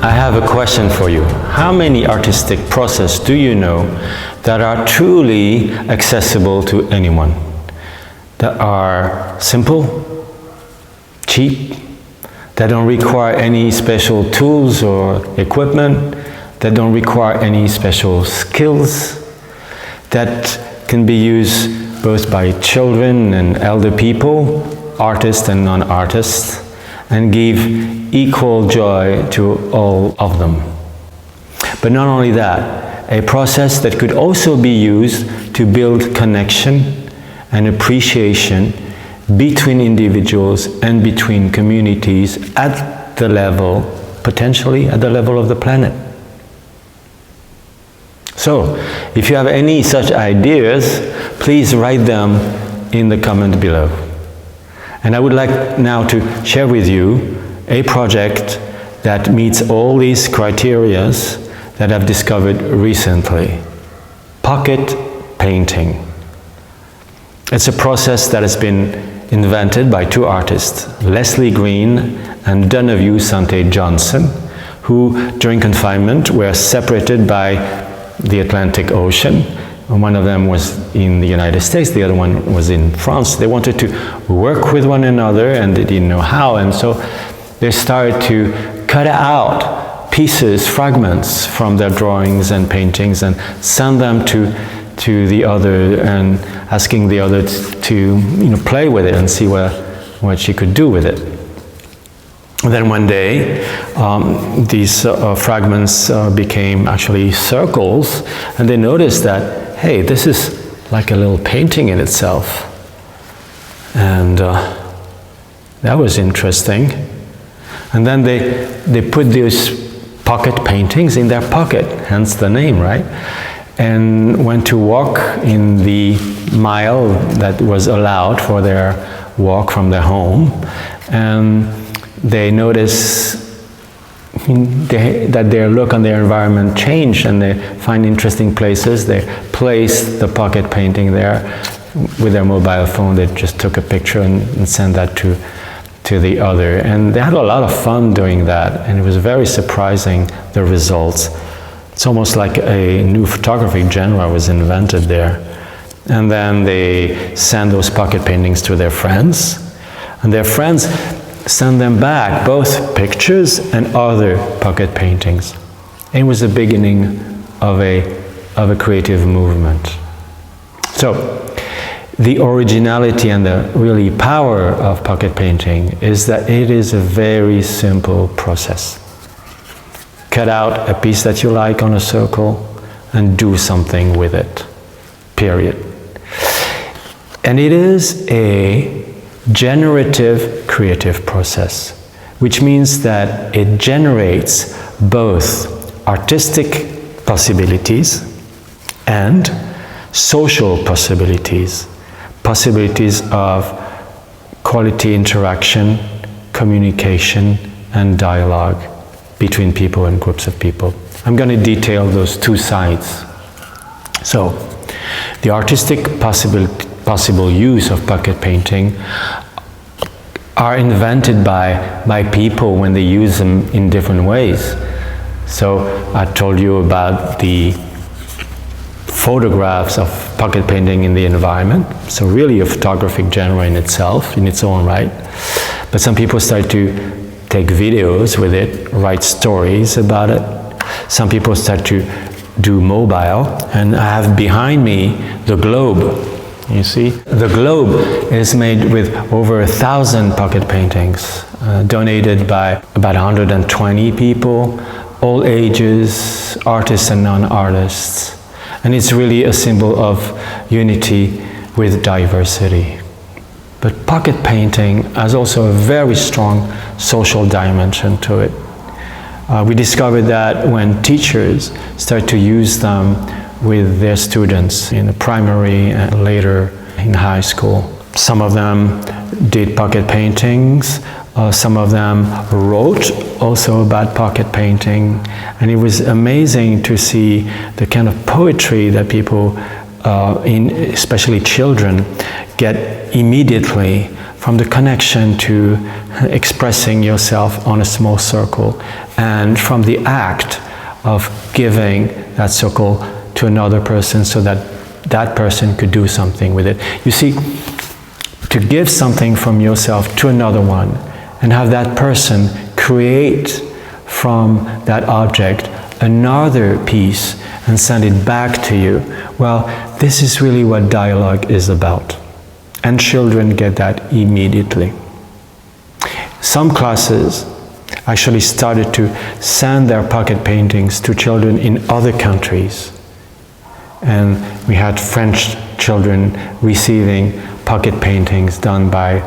I have a question for you. How many artistic processes do you know that are truly accessible to anyone? That are simple, cheap, that don't require any special tools or equipment, that don't require any special skills, that can be used both by children and elder people, artists and non-artists, and give equal joy to all of them. But not only that, a process that could also be used to build connection and appreciation between individuals and between communities at the level, potentially at the level of the planet. So, if you have any such ideas, please write them in the comment below. And I would like now to share with you a project that meets all these criteria that I've discovered recently. Pocket painting. It's a process that has been invented by two artists, Greene and Duwanavue Sante Johnson, who during confinement were separated by the Atlantic Ocean. One of them was in the United States, the other one was in France. They wanted to work with one another and they didn't know how, and so they started to cut out pieces, fragments from their drawings and paintings and send them to the other and asking the other to play with it and see what she could do with it. And then one day, these fragments became actually circles, and they noticed that, hey, this is like a little painting in itself. And that was interesting. And then they put these pocket paintings in their pocket, hence the name, right? And went to walk in the mile that was allowed for their walk from their home. And they notice that their look on their environment changed, and they find interesting places. They placed the pocket painting there with their mobile phone. They just took a picture and sent that to the other. And they had a lot of fun doing that, and it was very surprising, the results. It's almost like a new photography genre was invented there. And then they send those pocket paintings to their friends, and their friends send them back both pictures and other pocket paintings. It was the beginning of a creative movement. So, the originality and the really power of pocket painting is that it is a very simple process. Cut out a piece that you like on a circle and do something with it, period. And it is a generative creative process, which means that it generates both artistic possibilities and social possibilities, possibilities of quality interaction, communication, and dialogue between people and groups of people. I'm going to detail those two sides. So, the artistic possible use of pocket painting are invented by people when they use them in different ways. So I told you about the photographs of pocket painting in the environment, so really a photographic genre in itself, in its own right. But some people start to take videos with it, write stories about it. Some people start to do mobile, and I have behind me the globe. You see, the globe is made with over 1,000 pocket paintings, donated by about 120 people, all ages, artists and non-artists. And it's really a symbol of unity with diversity. But pocket painting has also a very strong social dimension to it. We discovered that when teachers start to use them with their students in the primary and later in high school. Some of them did pocket paintings, some of them wrote also about pocket painting, and it was amazing to see the kind of poetry that people, especially children, get immediately from the connection to expressing yourself on a small circle, and from the act of giving that circle to another person so that that person could do something with it. You see, to give something from yourself to another one and have that person create from that object another piece and send it back to you, well, this is really what dialogue is about. And children get that immediately. Some classes actually started to send their pocket paintings to children in other countries. And we had French children receiving pocket paintings done by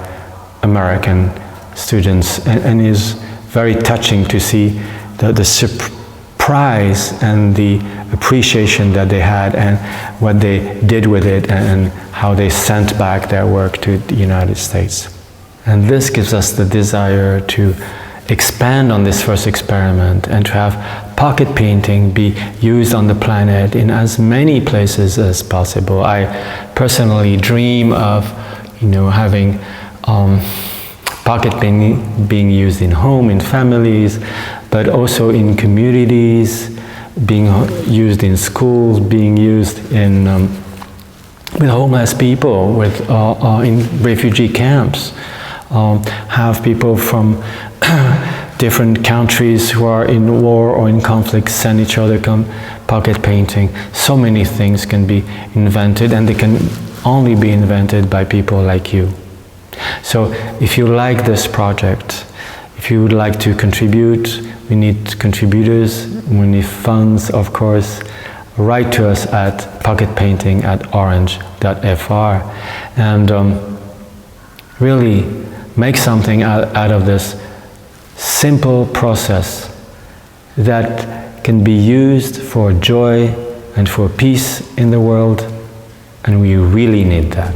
American students, and it is very touching to see the surprise and the appreciation that they had and what they did with it and how they sent back their work to the United States. And this gives us the desire to expand on this first experiment and to have pocket painting be used on the planet in as many places as possible. I personally dream of, having pocket painting being used in home, in families, but also in communities, being used in schools, being used in with homeless people, with in refugee camps. Have people from different countries who are in war or in conflict send each other pocket painting. So many things can be invented, and they can only be invented by people like you. So if you like this project, if you would like to contribute, we need contributors, we need funds, of course. Write to us at pocketpainting@orange.fr and really make something out of this simple process that can be used for joy and for peace in the world, and we really need that.